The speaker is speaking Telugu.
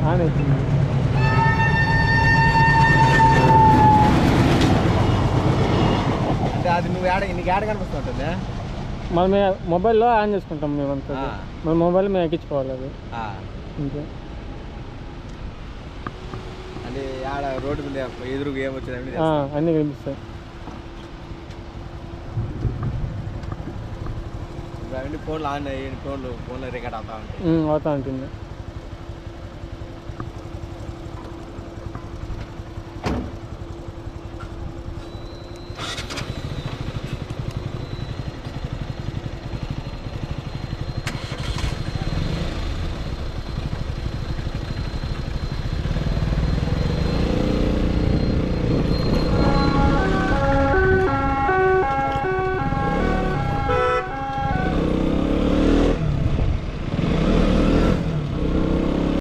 ఆన్ అవుతుంది. అంటే అది నువ్వు నీకు ఏడ కనిపిస్తుంటుందా? మనం మొబైల్లో ఆన్ చేసుకుంటాం మేమంతా. మన మొబైల్ మేము ఎక్కించుకోవాలి అది అంతే. అంటే ఆడ రోడ్డు మీద ఎదురుగా ఏమొచ్చింది అన్నీ కనిపిస్తాయి. అవన్నీ ఫోన్లు ఆన్ అయ్యి ఫోన్లో రికార్డ్ అవుతా ఉంటాయి. అవుతా ఉంటుంది.